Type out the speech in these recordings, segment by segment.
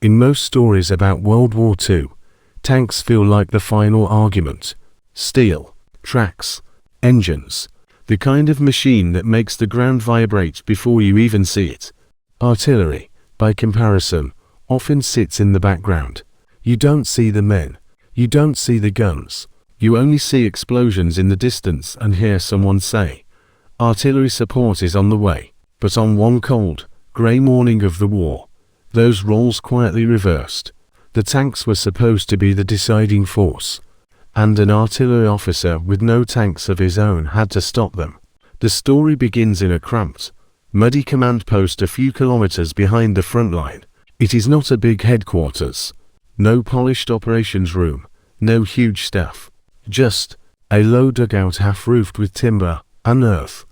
In most stories about World War II, tanks feel like the final argument. Steel, tracks, engines, the kind of machine that makes the ground vibrate before you even see it. Artillery, by comparison, often sits in the background. You don't see the men. You don't see the guns. You only see explosions in the distance and hear someone say, "Artillery support is on the way." But on one cold, grey morning of the war, those roles quietly reversed. The tanks were supposed to be the deciding force, and an artillery officer with no tanks of his own had to stop them. The story begins in a cramped, muddy command post a few kilometers behind the front line. It is not a big headquarters. No polished operations room, no huge staff. Just a low dugout half-roofed with timber and earth,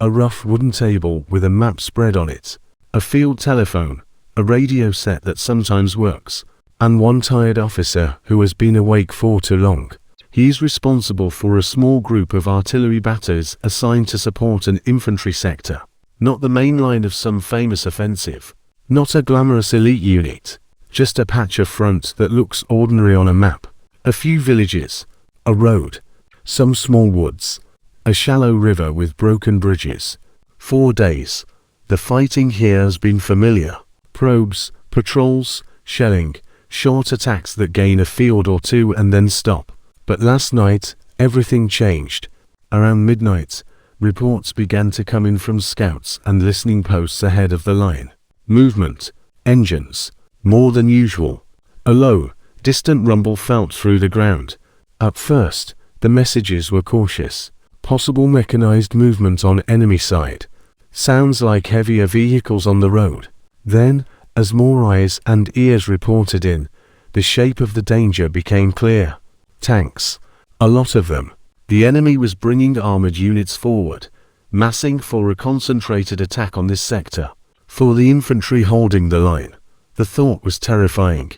a rough wooden table with a map spread on it, a field telephone, a radio set that sometimes works, and one tired officer who has been awake for too long. He is responsible for a small group of artillery batters assigned to support an infantry sector, not the main line of some famous offensive, not a glamorous elite unit, just a patch of front that looks ordinary on a map. A few villages, a road, some small woods, a shallow river with broken bridges. 4 days. The fighting here has been familiar. Probes, patrols, shelling, short attacks that gain a field or two and then stop. But last night, everything changed. Around midnight, reports began to come in from scouts and listening posts ahead of the line. Movement, engines, more than usual. A low, distant rumble felt through the ground. At first, the messages were cautious. Possible mechanized movement on enemy side. Sounds like heavier vehicles on the road. Then, as more eyes and ears reported in, the shape of the danger became clear. Tanks. A lot of them. The enemy was bringing armored units forward, massing for a concentrated attack on this sector. For the infantry holding the line, the thought was terrifying.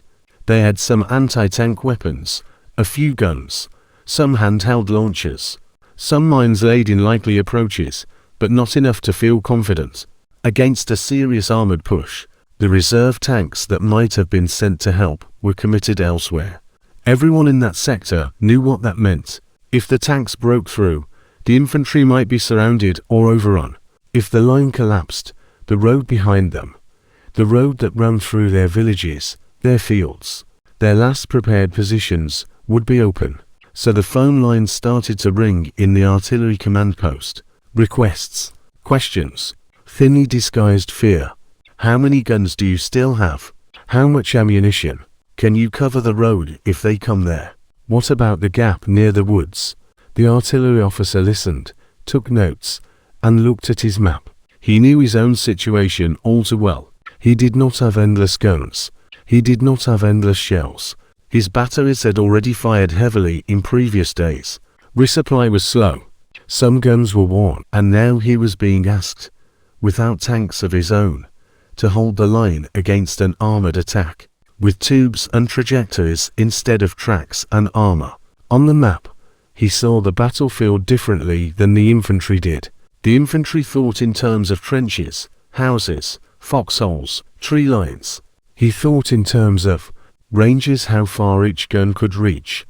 They had some anti-tank weapons, a few guns, some handheld launchers, some mines laid in likely approaches, but not enough to feel confident. Against a serious armored push, the reserve tanks that might have been sent to help were committed elsewhere. Everyone in that sector knew what that meant. If the tanks broke through, the infantry might be surrounded or overrun. If the line collapsed, the road behind them, the road that ran through their villages, their fields, their last prepared positions, would be open. So the phone lines started to ring in the artillery command post. Requests, questions, thinly disguised fear. How many guns do you still have? How much ammunition? Can you cover the road if they come there? What about the gap near the woods? The artillery officer listened, took notes, and looked at his map. He knew his own situation all too well. He did not have endless guns. He did not have endless shells. His batteries had already fired heavily in previous days. Resupply was slow. Some guns were worn, and now he was being asked, without tanks of his own, to hold the line against an armored attack, with tubes and trajectories instead of tracks and armor. On the map, he saw the battlefield differently than the infantry did. The infantry thought in terms of trenches, houses, foxholes, tree lines. He thought in terms of ranges, how far each gun could reach,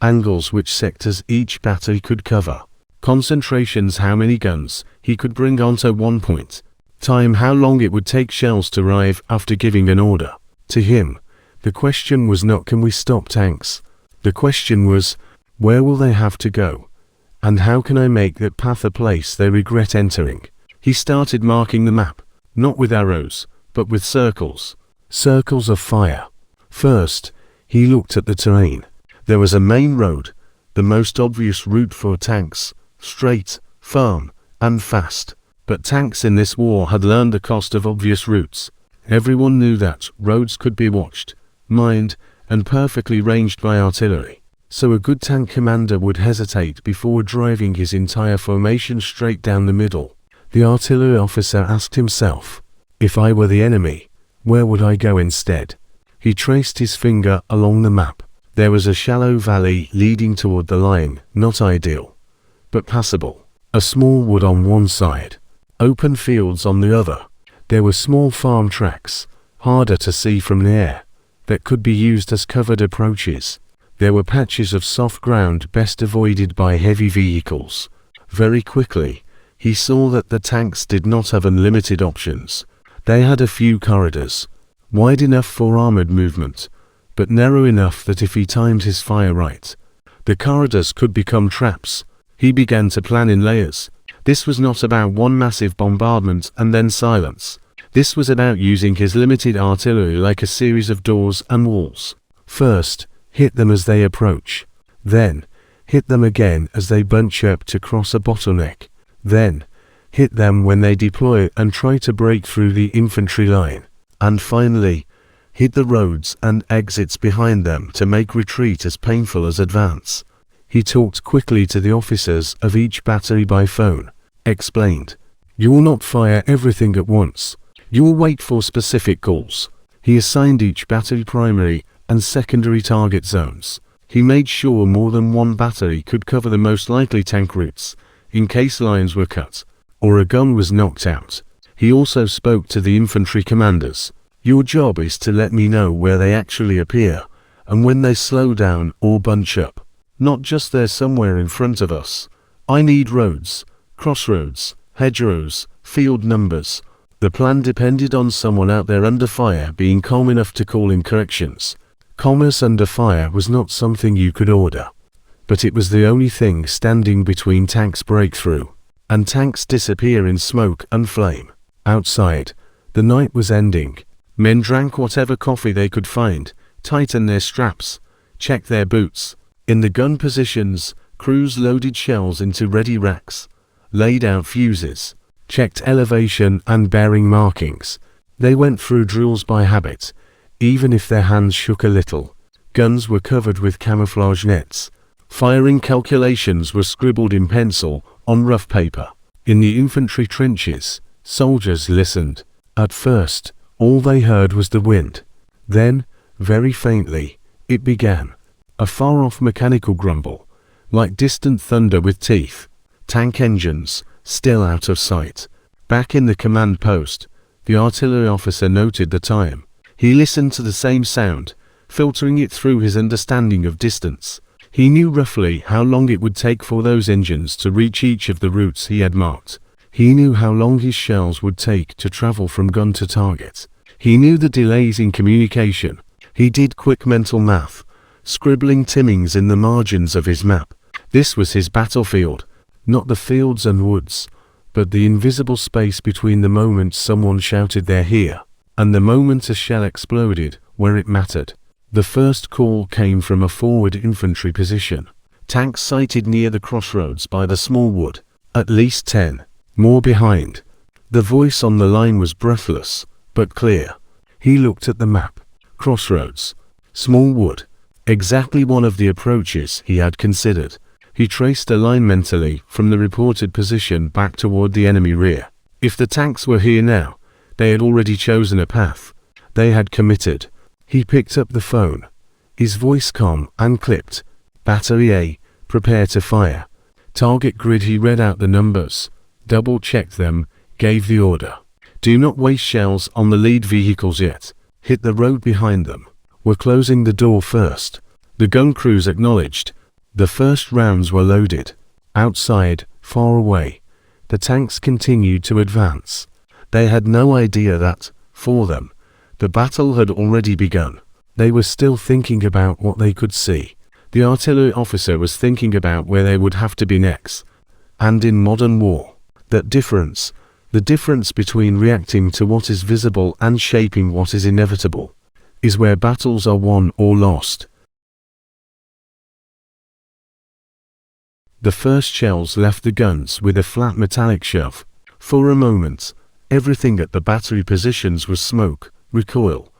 angles, which sectors each battery could cover, concentrations, how many guns he could bring onto one point, time, how long it would take shells to arrive after giving an order. To him, the question was not, can we stop tanks? The question was, where will they have to go? And how can I make that path a place they regret entering? He started marking the map, not with arrows, but with circles. Circles of fire. First, he looked at the terrain. There was a main road, the most obvious route for tanks, straight, firm, and fast. But tanks in this war had learned the cost of obvious routes. Everyone knew that roads could be watched, mined, and perfectly ranged by artillery. So a good tank commander would hesitate before driving his entire formation straight down the middle. The artillery officer asked himself, if I were the enemy, where would I go instead? He traced his finger along the map. There was a shallow valley leading toward the line, not ideal, but passable. A small wood on one side, open fields on the other. There were small farm tracks, harder to see from the air. that could be used as covered approaches. There were patches of soft ground best avoided by heavy vehicles. Very quickly, he saw that the tanks did not have unlimited options. They had a few corridors, wide enough for armored movement, but narrow enough that if he timed his fire right, the corridors could become traps. He began to plan in layers. This was not about one massive bombardment and then silence. This was about using his limited artillery like a series of doors and walls. First, hit them as they approach. Then, hit them again as they bunch up to cross a bottleneck. Then, hit them when they deploy and try to break through the infantry line. And finally, hit the roads and exits behind them to make retreat as painful as advance. He talked quickly to the officers of each battery by phone, explained, "You will not fire everything at once. You will wait for specific calls." He assigned each battery primary and secondary target zones. He made sure more than one battery could cover the most likely tank routes, in case lines were cut, or a gun was knocked out. He also spoke to the infantry commanders. "Your job is to let me know where they actually appear, and when they slow down or bunch up. Not just they're somewhere in front of us. I need roads, crossroads, hedgerows, field numbers." The plan depended on someone out there under fire being calm enough to call in corrections. Calmness under fire was not something you could order, but it was the only thing standing between tanks' breakthrough and tanks disappear in smoke and flame. Outside, the night was ending. Men drank whatever coffee they could find, tightened their straps, checked their boots. In the gun positions, crews loaded shells into ready racks, laid out fuses, checked elevation and bearing markings. They went through drills by habit, even if their hands shook a little. Guns were covered with camouflage nets. Firing calculations were scribbled in pencil on rough paper. In the infantry trenches, soldiers listened. At first, all they heard was the wind. Then, very faintly, it began. A far-off mechanical grumble, like distant thunder with teeth. Tank engines, still out of sight. Back in the command post, the artillery officer noted the time. He listened to the same sound, filtering it through his understanding of distance. He knew roughly how long it would take for those engines to reach each of the routes he had marked. He knew how long his shells would take to travel from gun to target. He knew the delays in communication. He did quick mental math, scribbling timings in the margins of his map. This was his battlefield, not the fields and woods, but the invisible space between the moment someone shouted "They're here" and the moment a shell exploded where it mattered. The first call came from a forward infantry position. Tanks sighted near the crossroads by the small wood, at least 10, more behind. The voice on the line was breathless, but clear. He looked at the map. Crossroads, small wood, exactly one of the approaches he had considered. He traced a line mentally from the reported position back toward the enemy rear. If the tanks were here now, they had already chosen a path. They had committed. He picked up the phone, his voice calm and clipped. "Battery A, prepare to fire." Target grid. He read out the numbers, double-checked them, gave the order. "Do not waste shells on the lead vehicles yet. Hit the road behind them. We're closing the door first." The gun crews acknowledged. The first rounds were loaded. Outside, far away, the tanks continued to advance. They had no idea that, for them, the battle had already begun. They were still thinking about what they could see. The artillery officer was thinking about where they would have to be next. And in modern war, that difference, the difference between reacting to what is visible and shaping what is inevitable, is where battles are won or lost. The first shells left the guns with a flat metallic shove. For a moment, everything at the battery positions was smoke, recoil,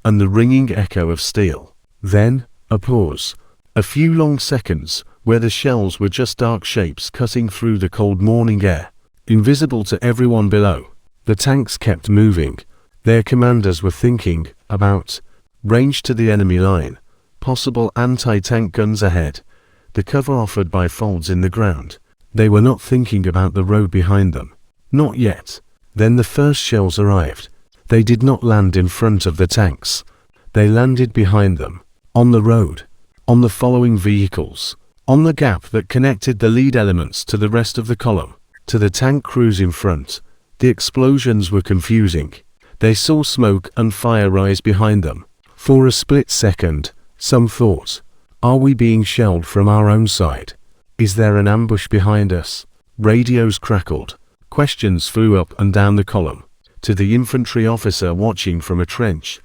and the ringing echo of steel. Then, a pause. A few long seconds, where the shells were just dark shapes cutting through the cold morning air, invisible to everyone below. The tanks kept moving. Their commanders were thinking about range to the enemy line, possible anti-tank guns ahead, the cover offered by folds in the ground. They were not thinking about the road behind them. Not yet. Then the first shells arrived. They did not land in front of the tanks. They landed behind them, on the road, on the following vehicles, on the gap that connected the lead elements to the rest of the column, to the tank crews in front. The explosions were confusing. They saw smoke and fire rise behind them. For a split second, some thought, are we being shelled from our own side? Is there an ambush behind us? Radios crackled. Questions flew up and down the column. To the infantry officer watching from a trench,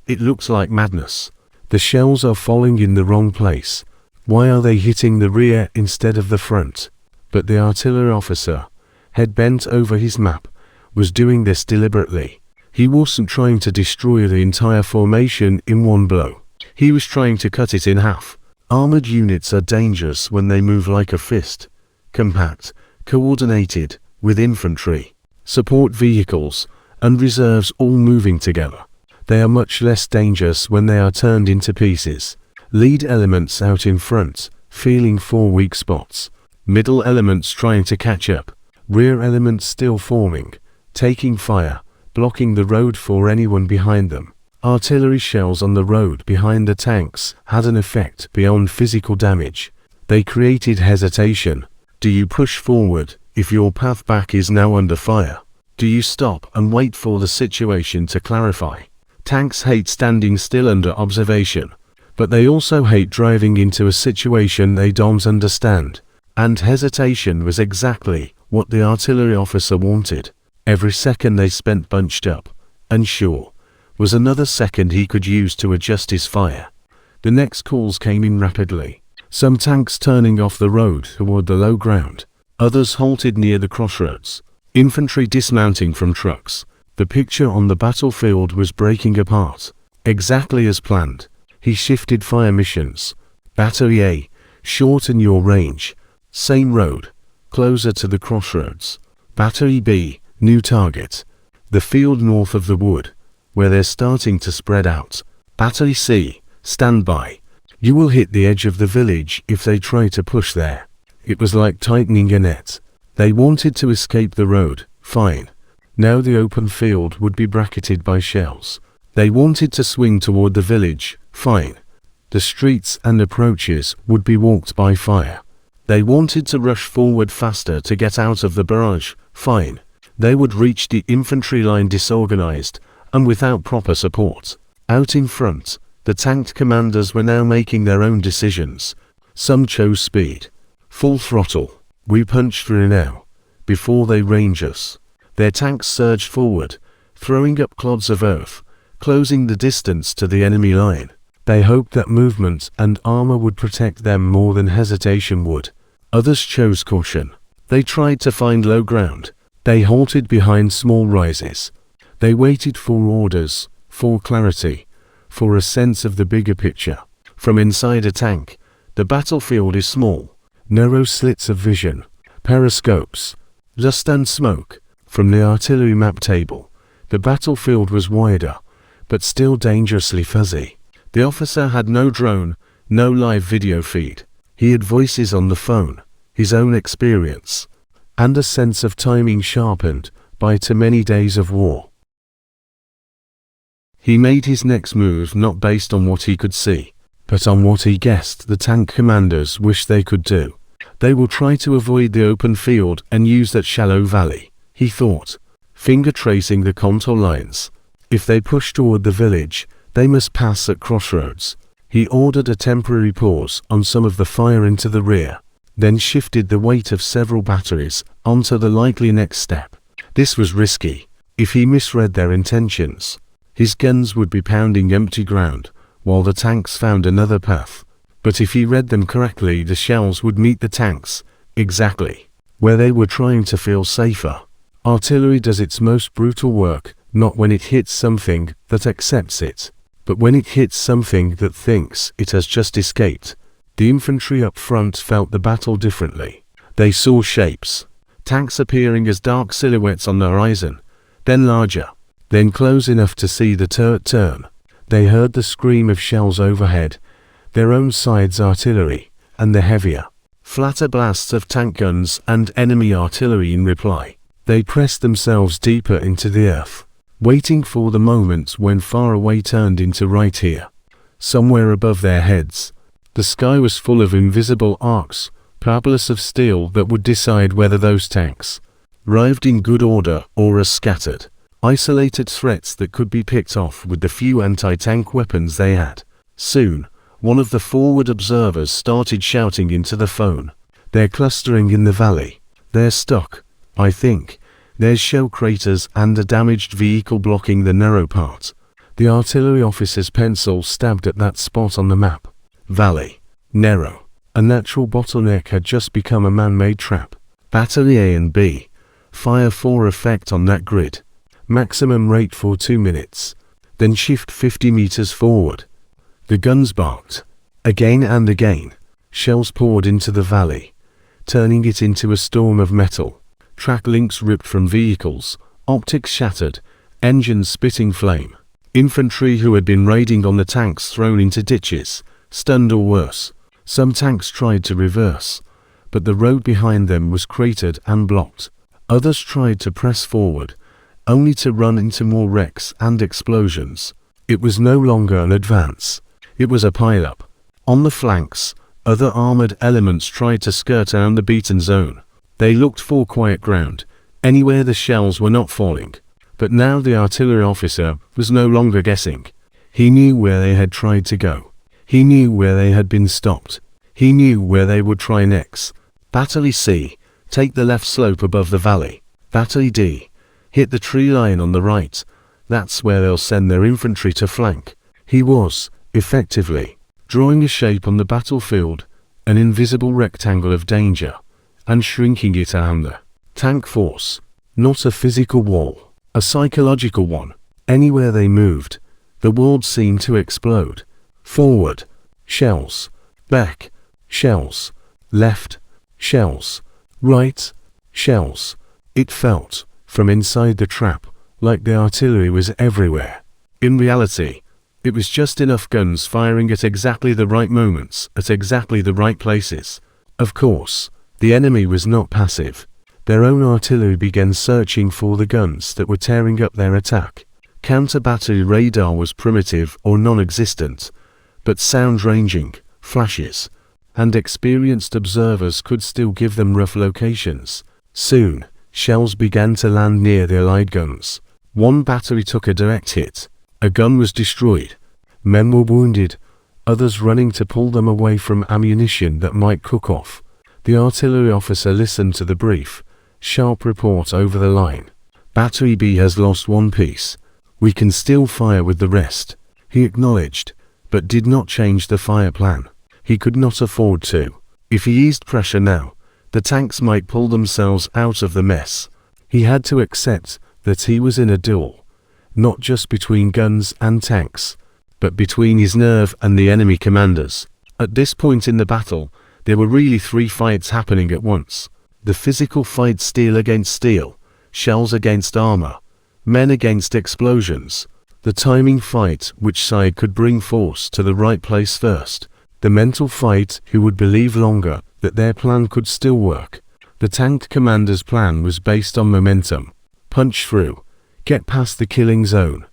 it looks like madness. The shells are falling in the wrong place. Why are they hitting the rear instead of the front? But the artillery officer, head bent over his map, was doing this deliberately. He wasn't trying to destroy the entire formation in one blow. He was trying to cut it in half. Armored units are dangerous when they move like a fist. Compact, coordinated, with infantry, support vehicles, and reserves all moving together. They are much less dangerous when they are turned into pieces. Lead elements out in front, feeling 4 weak spots. Middle elements trying to catch up. Rear elements still forming, taking fire, blocking the road for anyone behind them. Artillery shells on the road behind the tanks had an effect beyond physical damage. They created hesitation. Do you push forward if your path back is now under fire? Do you stop and wait for the situation to clarify? Tanks hate standing still under observation, but they also hate driving into a situation they don't understand. And hesitation was exactly what the artillery officer wanted. Every second they spent bunched up, unsure, was another second he could use to adjust his fire. The next calls came in rapidly. Some tanks turning off the road toward the low ground. Others halted near the crossroads. Infantry dismounting from trucks. The picture on the battlefield was breaking apart. Exactly as planned. He shifted fire missions. Battery A, shorten your range. Same road, closer to the crossroads. Battery B, new target. The field north of the wood, where they're starting to spread out. Battery C, stand by. You will hit the edge of the village if they try to push there. It was like tightening a net. They wanted to escape the road, fine. Now the open field would be bracketed by shells. They wanted to swing toward the village, fine. The streets and approaches would be walked by fire. They wanted to rush forward faster to get out of the barrage, fine. They would reach the infantry line disorganized and without proper support. Out in front, the tanked commanders were now making their own decisions. Some chose speed. Full throttle. We punch through now, before they range us. Their tanks surged forward, throwing up clods of earth, closing the distance to the enemy line. They hoped that movement and armor would protect them more than hesitation would. Others chose caution. They tried to find low ground. They halted behind small rises. They waited for orders, for clarity, for a sense of the bigger picture. From inside a tank, the battlefield is small. Narrow slits of vision, periscopes, dust and smoke. From the artillery map table, the battlefield was wider, but still dangerously fuzzy. The officer had no drone, no live video feed. He had voices on the phone, his own experience, and a sense of timing sharpened by too many days of war. He made his next move not based on what he could see, but on what he guessed the tank commanders wished they could do. They will try to avoid the open field and use that shallow valley, he thought, finger tracing the contour lines. If they push toward the village, they must pass at crossroads. He ordered a temporary pause on some of the fire into the rear, then shifted the weight of several batteries onto the likely next step. This was risky. If he misread their intentions, his guns would be pounding empty ground, while the tanks found another path. But if he read them correctly, the shells would meet the tanks, exactly where they were trying to feel safer. Artillery does its most brutal work, not when it hits something that accepts it, but when it hits something that thinks it has just escaped. The infantry up front felt the battle differently. They saw shapes, tanks appearing as dark silhouettes on the horizon, then larger, then close enough to see the turret turn. They heard the scream of shells overhead, their own side's artillery, and the heavier, flatter blasts of tank guns and enemy artillery in reply. They pressed themselves deeper into the earth. waiting for the moment when far away turned into right here, somewhere above their heads. The sky was full of invisible arcs, parabolas of steel that would decide whether those tanks arrived in good order or as scattered, isolated threats that could be picked off with the few anti-tank weapons they had. Soon, one of the forward observers started shouting into the phone. "They're clustering in the valley. They're stuck, I think. There's shell craters and a damaged vehicle blocking the narrow part." The artillery officer's pencil stabbed at that spot on the map. Valley. Narrow. A natural bottleneck had just become a man-made trap. Battery A and B. Fire for effect on that grid. Maximum rate for 2 minutes. Then shift 50 meters forward. The guns barked. Again and again. Shells poured into the valley, turning it into a storm of metal. Track links ripped from vehicles, optics shattered, engines spitting flame. Infantry who had been raiding on the tanks thrown into ditches, stunned or worse. Some tanks tried to reverse, but the road behind them was cratered and blocked. Others tried to press forward, only to run into more wrecks and explosions. It was no longer an advance. It was a pile-up. On the flanks, other armored elements tried to skirt around the beaten zone. They looked for quiet ground, anywhere the shells were not falling. But now the artillery officer was no longer guessing. He knew where they had tried to go. He knew where they had been stopped. He knew where they would try next. Battery C, take the left slope above the valley. Battery D, hit the tree line on the right. That's where they'll send their infantry to flank. He was, effectively, drawing a shape on the battlefield, an invisible rectangle of danger, and shrinking it around the tank force. Not a physical wall, a psychological one. Anywhere they moved, the world seemed to explode. Forward, shells. Back, shells. Left, shells. Right, shells. It felt, from inside the trap, like the artillery was everywhere. In reality, it was just enough guns firing at exactly the right moments, at exactly the right places. Of course, the enemy was not passive. Their own artillery began searching for the guns that were tearing up their attack. Counter-battery radar was primitive or non-existent, but sound ranging, flashes, and experienced observers could still give them rough locations. Soon, shells began to land near the Allied guns. One battery took a direct hit. A gun was destroyed. Men were wounded, others running to pull them away from ammunition that might cook off. The artillery officer listened to the brief, sharp report over the line. Battery B has lost one piece. We can still fire with the rest. He acknowledged, but did not change the fire plan. He could not afford to. If he eased pressure now, the tanks might pull themselves out of the mess. He had to accept that he was in a duel, not just between guns and tanks, but between his nerve and the enemy commanders. At this point in the battle, there were really 3 fights happening at once. The physical fight, steel against steel, shells against armor, men against explosions. The timing fight, which side could bring force to the right place first. The mental fight, who would believe longer that their plan could still work. The tank commander's plan was based on momentum. Punch through, get past the killing zone,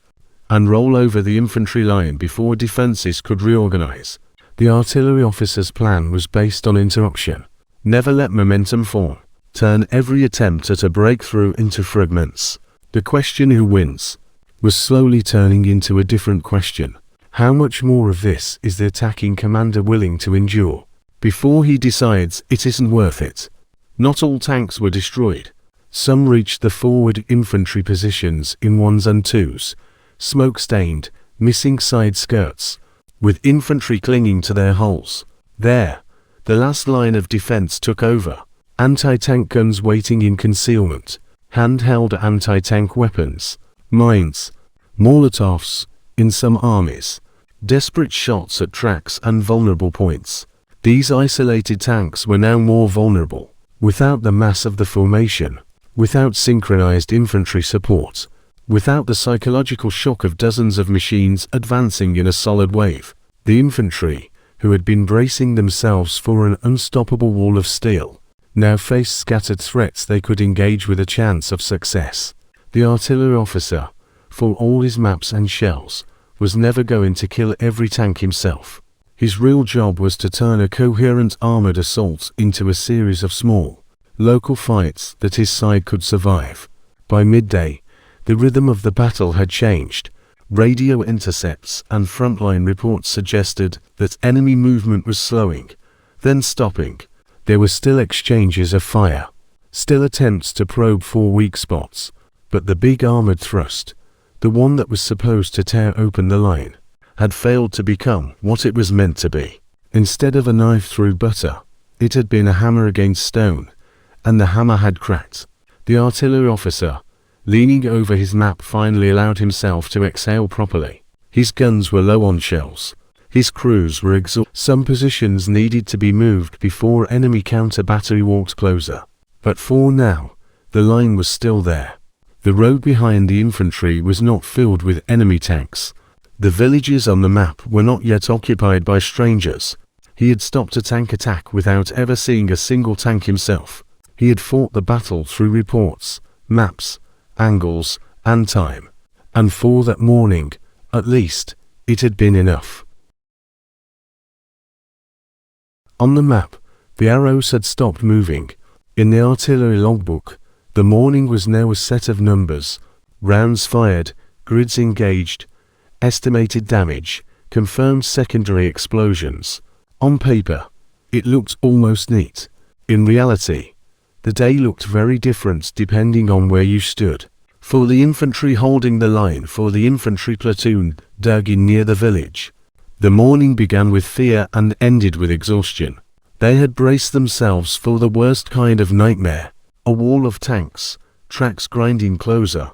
and roll over the infantry line before defenses could reorganize. The artillery officer's plan was based on interruption. Never let momentum form. Turn every attempt at a breakthrough into fragments. The question who wins was slowly turning into a different question. How much more of this is the attacking commander willing to endure before he decides it isn't worth it? Not all tanks were destroyed. Some reached the forward infantry positions in 1s and 2s, smoke-stained, missing side skirts, with infantry clinging to their hulls. There, the last line of defense took over. Anti-tank guns waiting in concealment, handheld anti-tank weapons, mines, Molotovs, in some armies, desperate shots at tracks and vulnerable points. These isolated tanks were now more vulnerable. Without the mass of the formation, without synchronized infantry support, without the psychological shock of dozens of machines advancing in a solid wave, the infantry, who had been bracing themselves for an unstoppable wall of steel, now faced scattered threats they could engage with a chance of success. The artillery officer, for all his maps and shells, was never going to kill every tank himself. His real job was to turn a coherent armored assault into a series of small, local fights that his side could survive. By midday, the rhythm of the battle had changed. Radio intercepts and frontline reports suggested that enemy movement was slowing, then stopping. There were still exchanges of fire, still attempts to probe 4 weak spots, but the big armored thrust, the one that was supposed to tear open the line, had failed to become what it was meant to be. Instead of a knife through butter, it had been a hammer against stone, and the hammer had cracked. The artillery officer, leaning over his map, finally allowed himself to exhale properly. His guns were low on shells. His crews were exhausted. Some positions needed to be moved before enemy counter-battery walked closer. But for now, the line was still there. The road behind the infantry was not filled with enemy tanks. The villages on the map were not yet occupied by strangers. He had stopped a tank attack without ever seeing a single tank himself. He had fought the battle through reports, maps, angles, and time. And for that morning, at least, it had been enough. On the map, the arrows had stopped moving. In the artillery logbook, the morning was now a set of numbers: rounds fired, grids engaged, estimated damage, confirmed secondary explosions. On paper, it looked almost neat. In reality, the day looked very different depending on where you stood. For the infantry holding the line for the infantry platoon dug in near the village, the morning began with fear and ended with exhaustion. They had braced themselves for the worst kind of nightmare: a wall of tanks, tracks grinding closer,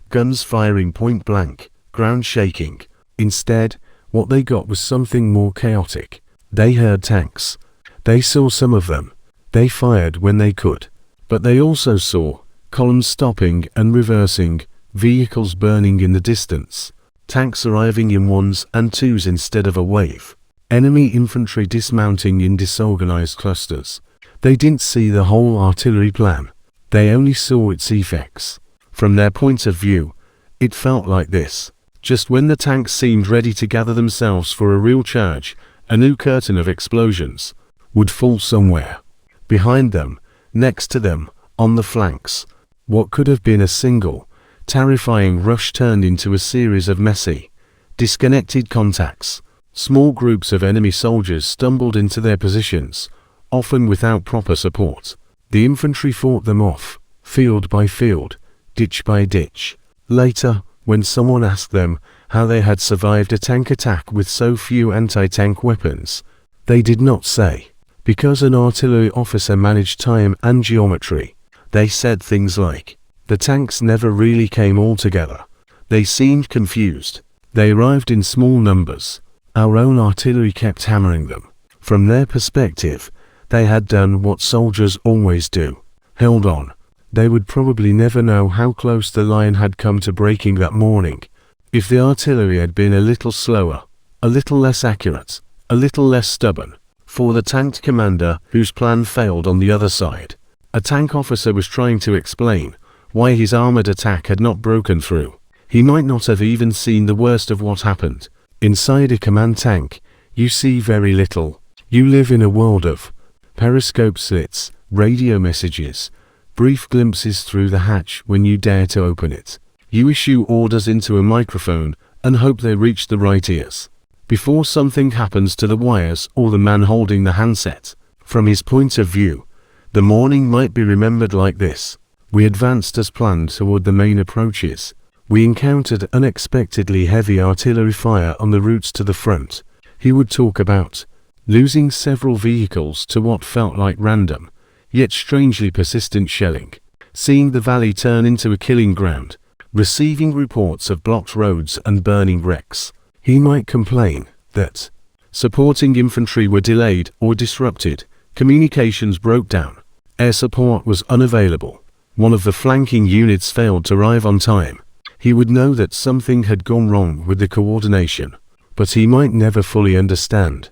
guns firing point blank, ground shaking. Instead, what they got was something more chaotic. They heard tanks. They saw some of them. They fired when they could. But they also saw columns stopping and reversing, vehicles burning in the distance, tanks arriving in ones and twos instead of a wave, enemy infantry dismounting in disorganized clusters. They didn't see the whole artillery plan. They only saw its effects. From their point of view, it felt like this: just when the tanks seemed ready to gather themselves for a real charge, a new curtain of explosions would fall somewhere. Behind them, next to them, on the flanks. What could have been a single, terrifying rush turned into a series of messy, disconnected contacts. Small groups of enemy soldiers stumbled into their positions, often without proper support. The infantry fought them off, field by field, ditch by ditch. Later, when someone asked them how they had survived a tank attack with so few anti-tank weapons, they did not say, because an artillery officer managed time and geometry. They said things like, the tanks never really came all together. They seemed confused. They arrived in small numbers. Our own artillery kept hammering them. From their perspective, they had done what soldiers always do: held on. They would probably never know how close the line had come to breaking that morning. If the artillery had been a little slower, a little less accurate, a little less stubborn. For the tank commander whose plan failed on the other side, a tank officer was trying to explain why his armored attack had not broken through. He might not have even seen the worst of what happened. Inside a command tank, you see very little. You live in a world of periscope slits, radio messages, brief glimpses through the hatch when you dare to open it. You issue orders into a microphone and hope they reach the right ears before something happens to the wires or the man holding the handset. From his point of view, the morning might be remembered like this: we advanced as planned toward the main approaches. We encountered unexpectedly heavy artillery fire on the routes to the front. He would talk about losing several vehicles to what felt like random, yet strangely persistent shelling, seeing the valley turn into a killing ground, receiving reports of blocked roads and burning wrecks. He might complain that supporting infantry were delayed or disrupted, communications broke down, air support was unavailable, one of the flanking units failed to arrive on time. He would know that something had gone wrong with the coordination, but he might never fully understand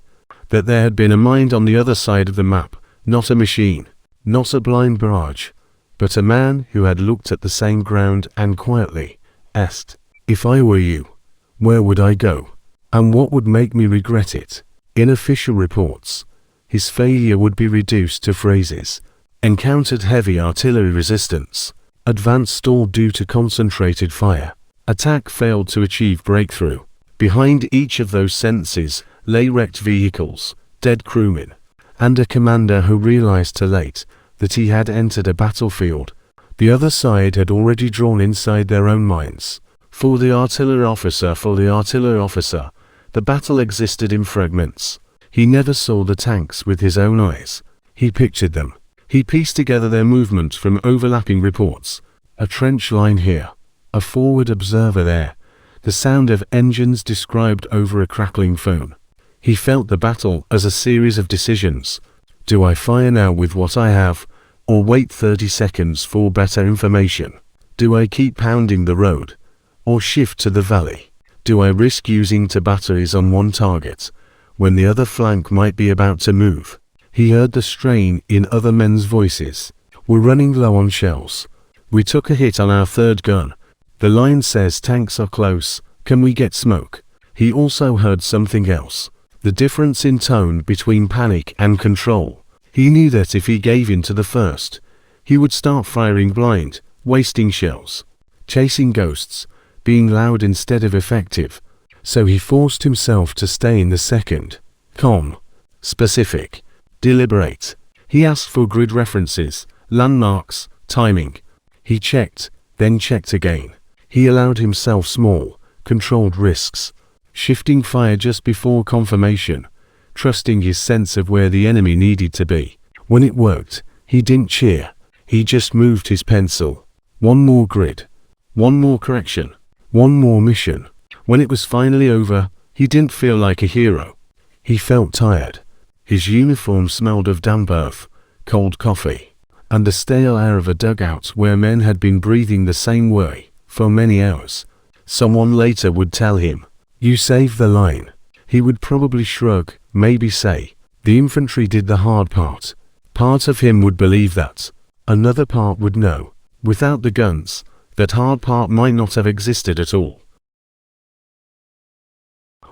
that there had been a mind on the other side of the map, not a machine, not a blind barrage, but a man who had looked at the same ground and quietly asked, If I were you, where would I go? And what would make me regret it? In official reports, his failure would be reduced to phrases: encountered heavy artillery resistance, advance stalled due to concentrated fire, attack failed to achieve breakthrough. Behind each of those sentences lay wrecked vehicles, dead crewmen, and a commander who realized too late that he had entered a battlefield the other side had already drawn inside their own minds. For the artillery officer, the battle existed in fragments. He never saw the tanks with his own eyes. He pictured them. He pieced together their movement from overlapping reports. A trench line here, a forward observer there, the sound of engines described over a crackling phone. He felt the battle as a series of decisions. Do I fire now with what I have, or wait 30 seconds for better information? Do I keep pounding the road, or shift to the valley? Do I risk using two batteries on one target, when the other flank might be about to move? He heard the strain in other men's voices. We're running low on shells. We took a hit on our third gun. The line says tanks are close. Can we get smoke? He also heard something else. The difference in tone between panic and control. He knew that if he gave in to the first, he would start firing blind, wasting shells, chasing ghosts, being loud instead of effective. So he forced himself to stay in the second. Calm, specific, deliberate. He asked for grid references, landmarks, timing. He checked, then checked again. He allowed himself small, controlled risks, shifting fire just before confirmation, trusting his sense of where the enemy needed to be. When it worked, he didn't cheer. He just moved his pencil. One more grid, one more correction, one more mission. When it was finally over, he didn't feel like a hero. He felt tired. His uniform smelled of damp earth, cold coffee, and the stale air of a dugout where men had been breathing the same way for many hours. Someone later would tell him, "You saved the line." He would probably shrug, maybe say, "The infantry did the hard part." Part of him would believe that. Another part would know, without the guns, that hard part might not have existed at all.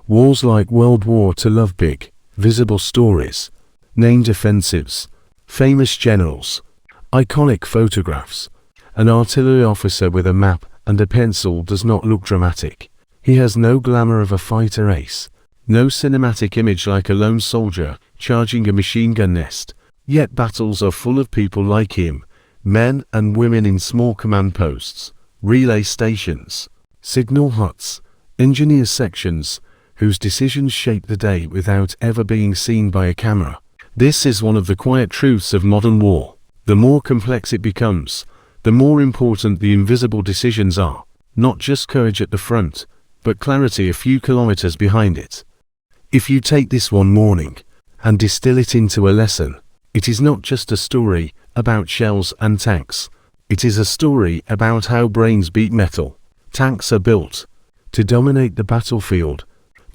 Wars like World War II love big, visible stories, named offensives, famous generals, iconic photographs. An artillery officer with a map and a pencil does not look dramatic. He has no glamour of a fighter ace, no cinematic image like a lone soldier charging a machine gun nest. Yet battles are full of people like him, men and women in small command posts, relay stations, signal huts, engineer sections, whose decisions shape the day without ever being seen by a camera. This is one of the quiet truths of modern war. The more complex it becomes, the more important the invisible decisions are. Not just courage at the front, but clarity a few kilometers behind it. If you take this one morning and distill it into a lesson, it is not just a story about shells and tanks. It is a story about how brains beat metal. Tanks are built to dominate the battlefield.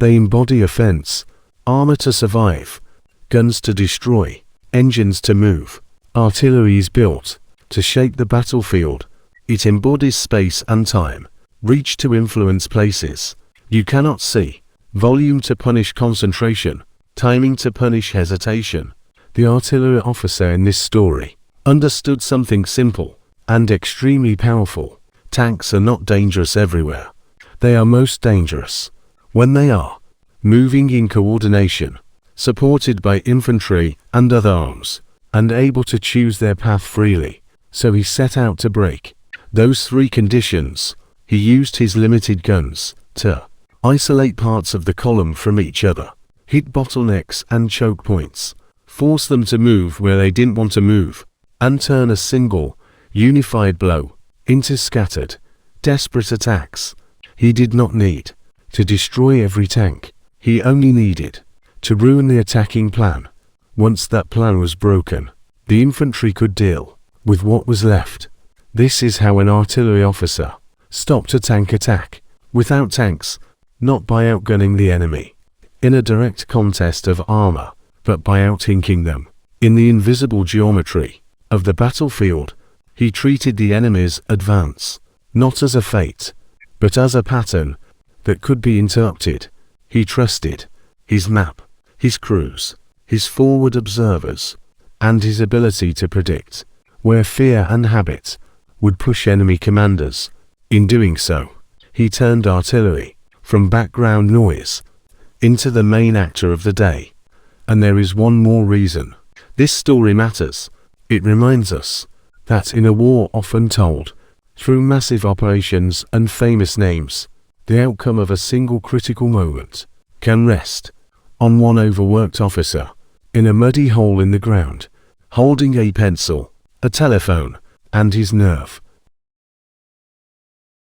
They embody offense, armor to survive, guns to destroy, engines to move. Artillery is built to shape the battlefield. It embodies space and time, reach to influence places you cannot see, volume to punish concentration, timing to punish hesitation. The artillery officer in this story understood something simple and extremely powerful. Tanks are not dangerous everywhere. They are most dangerous when they are moving in coordination, supported by infantry and other arms, and able to choose their path freely. So he set out to break those three conditions. He used his limited guns to isolate parts of the column from each other, hit bottlenecks and choke points, force them to move where they didn't want to move, and turn a single, unified blow into scattered, desperate attacks. He did not need to destroy every tank. He only needed to ruin the attacking plan. Once that plan was broken, the infantry could deal with what was left. This is how an artillery officer stopped a tank attack. Without tanks, not by outgunning the enemy in a direct contest of armor, but by outhinking them in the invisible geometry of the battlefield. He treated the enemy's advance not as a fate, but as a pattern that could be interrupted. He trusted his map, his crews, his forward observers, and his ability to predict where fear and habit would push enemy commanders. In doing so, he turned artillery from background noise into the main actor of the day. And there is one more reason this story matters. It reminds us that in a war often told through massive operations and famous names, the outcome of a single critical moment can rest on one overworked officer in a muddy hole in the ground, holding a pencil, a telephone, and his nerve.